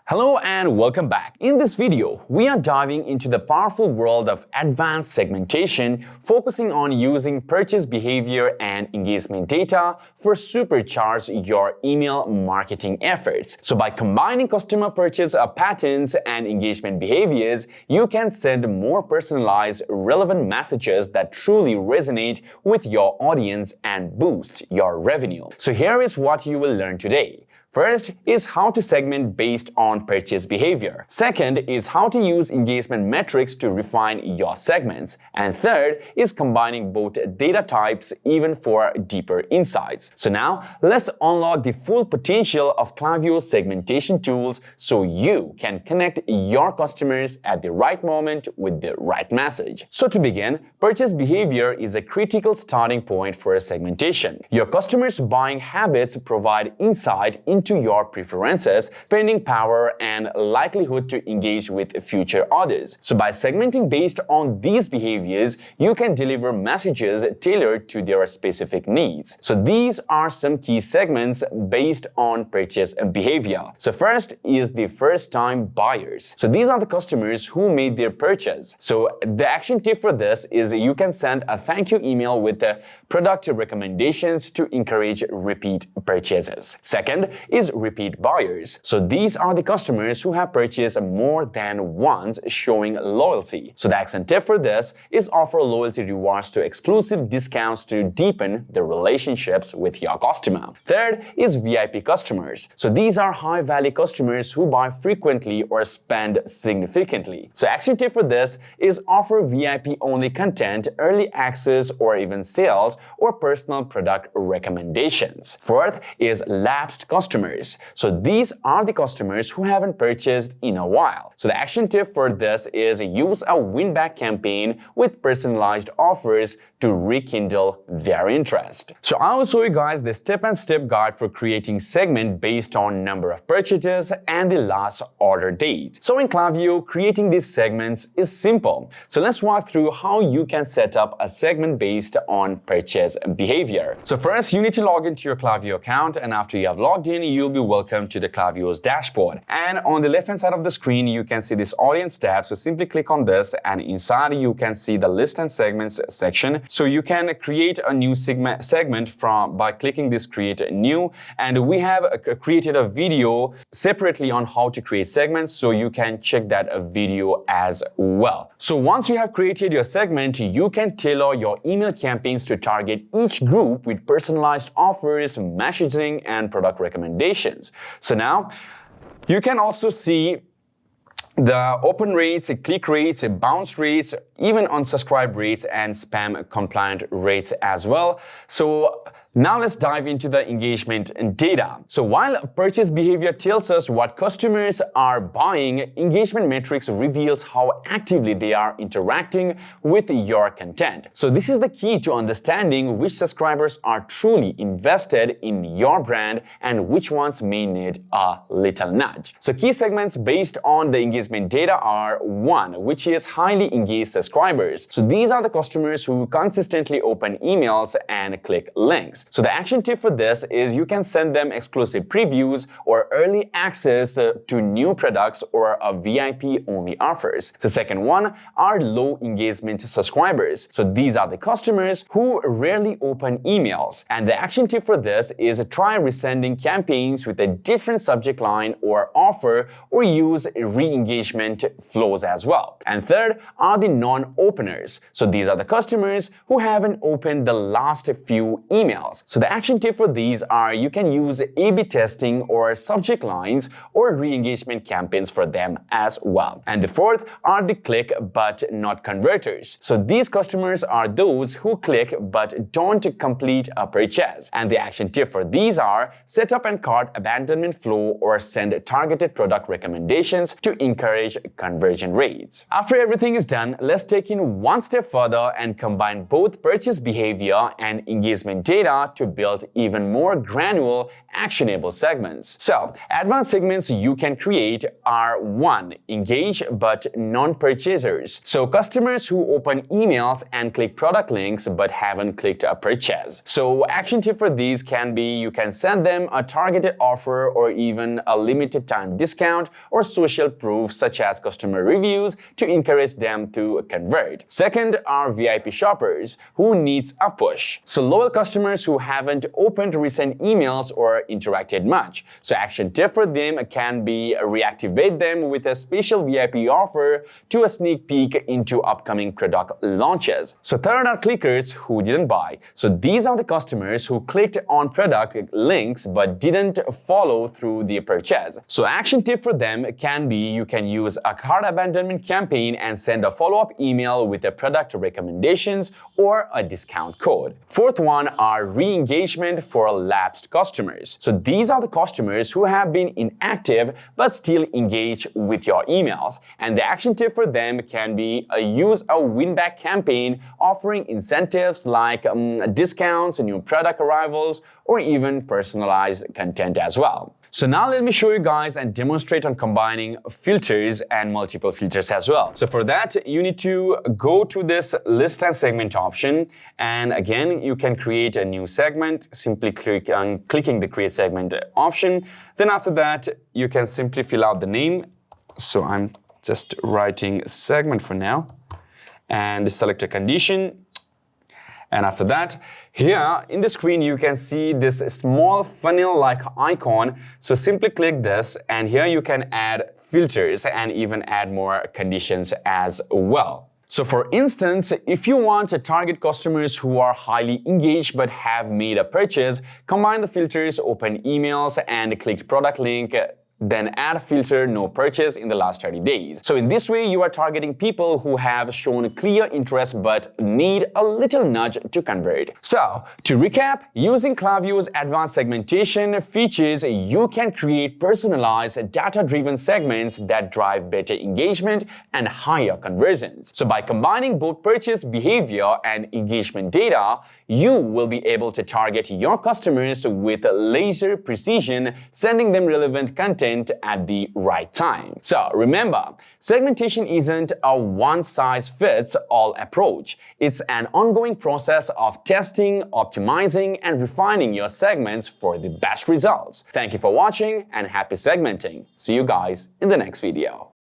Hello and welcome back. In this video, we are diving into the powerful world of advanced segmentation, focusing on using purchase behavior and engagement data for supercharge your email marketing efforts. So by combining customer purchase patterns and engagement behaviors, you can send more personalized, relevant messages that truly resonate with your audience and boost your revenue. So here is what you will learn today. First is how to segment based on purchase behavior. Second is how to use engagement metrics to refine your segments. And third is combining both data types even for deeper insights. So now, let's unlock the full potential of Klaviyo's segmentation tools so you can connect your customers at the right moment with the right message. So to begin, purchase behavior is a critical starting point for a segmentation. Your customers' buying habits provide insight into your preferences, spending power, and likelihood to engage with future orders. So by segmenting based on these behaviors, you can deliver messages tailored to their specific needs. So these are some key segments based on purchase behavior. So first is the first-time buyers. So these are the customers who made their purchase. So the action tip for this is you can send a thank you email with the product recommendations to encourage repeat purchases. Second is repeat buyers. So these are the customers who have purchased more than once, showing loyalty. So the action tip for this is offer loyalty rewards to exclusive discounts to deepen the relationships with your customer. Third is VIP customers. So these are high-value customers who buy frequently or spend significantly. So action tip for this is offer VIP-only content, early access, or even sales or personal product recommendations. Fourth is lapsed customers. So these are the customers who haven't purchased in a while. So the action tip for this is use a win-back campaign with personalized offers to rekindle their interest. So I will show you guys the step-by-step guide for creating segment based on number of purchases and the last order date. So in Klaviyo, creating these segments is simple. So let's walk through how you can set up a segment based on purchase behavior. So first, you need to log into your Klaviyo account, and after you have logged in, you'll be welcome to the Klaviyo's dashboard. And on the left-hand side of the screen, you can see this audience tab. So simply click on this, and inside you can see the list and segments section. So you can create a new segment by clicking this create new. And we have created a video separately on how to create segments, so you can check that video as well. So once you have created your segment, you can tailor your email campaigns to target each group with personalized offers, messaging, and product recommendations. So now you can also see the open rates, click rates, bounce rates, even unsubscribe rates, and spam compliant rates as well. So now let's dive into the engagement data. So while purchase behavior tells us what customers are buying, engagement metrics reveals how actively they are interacting with your content. So this is the key to understanding which subscribers are truly invested in your brand and which ones may need a little nudge. So key segments based on the engagement data are 1, which is highly engaged subscribers. So these are the customers who consistently open emails and click links. So the action tip for this is you can send them exclusive previews or early access to new products or VIP-only offers. The second one are low engagement subscribers. So these are the customers who rarely open emails. And the action tip for this is try resending campaigns with a different subject line or offer, or use re-engagement flows as well. And third are the non-openers. So these are the customers who haven't opened the last few emails. So the action tip for these are you can use A/B testing or subject lines or re-engagement campaigns for them as well. And the fourth are the click but not converters. So these customers are those who click but don't complete a purchase. And the action tip for these are set up and cart abandonment flow or send targeted product recommendations to encourage conversion rates. After everything is done, let's take it one step further and combine both purchase behavior and engagement data data to build even more granular, actionable segments. So, advanced segments you can create are 1. Engage but non-purchasers. So, customers who open emails and click product links but haven't clicked a purchase. So, action tip for these can be you can send them a targeted offer or even a limited time discount or social proof such as customer reviews to encourage them to convert. Second are VIP shoppers who needs a push. So loyal customers who haven't opened recent emails or interacted much. So action tip for them can be reactivate them with a special VIP offer to a sneak peek into upcoming product launches. So third are clickers who didn't buy. So these are the customers who clicked on product links but didn't follow through the purchase. So action tip for them can be you can use a cart abandonment campaign and send a follow-up email with a product recommendations or a discount code. Fourth one are re-engagement for lapsed customers. So these are the customers who have been inactive but still engage with your emails. And the action tip for them can be use a win-back campaign offering incentives like discounts, new product arrivals, or even personalized content as well. So now let me show you guys and demonstrate on combining filters and multiple filters as well. So for that, you need to go to this list and segment option. And again, you can create a new segment. Simply click on clicking the create segment option. Then after that, you can simply fill out the name. So I'm just writing segment for now and select a condition. And after that, here in the screen, you can see this small funnel-like icon. So simply click this, and here you can add filters and even add more conditions as well. So for instance, if you want to target customers who are highly engaged but have made a purchase, combine the filters, open emails, and click product link, then add filter no purchase in the last 30 days. So in this way, you are targeting people who have shown clear interest but need a little nudge to convert. So to recap, using Klaviyo's advanced segmentation features, you can create personalized data-driven segments that drive better engagement and higher conversions. So by combining both purchase behavior and engagement data, you will be able to target your customers with laser precision, sending them relevant content at the right time. So remember, segmentation isn't a one-size-fits-all approach. It's an ongoing process of testing, optimizing, and refining your segments for the best results. Thank you for watching and happy segmenting. See you guys in the next video.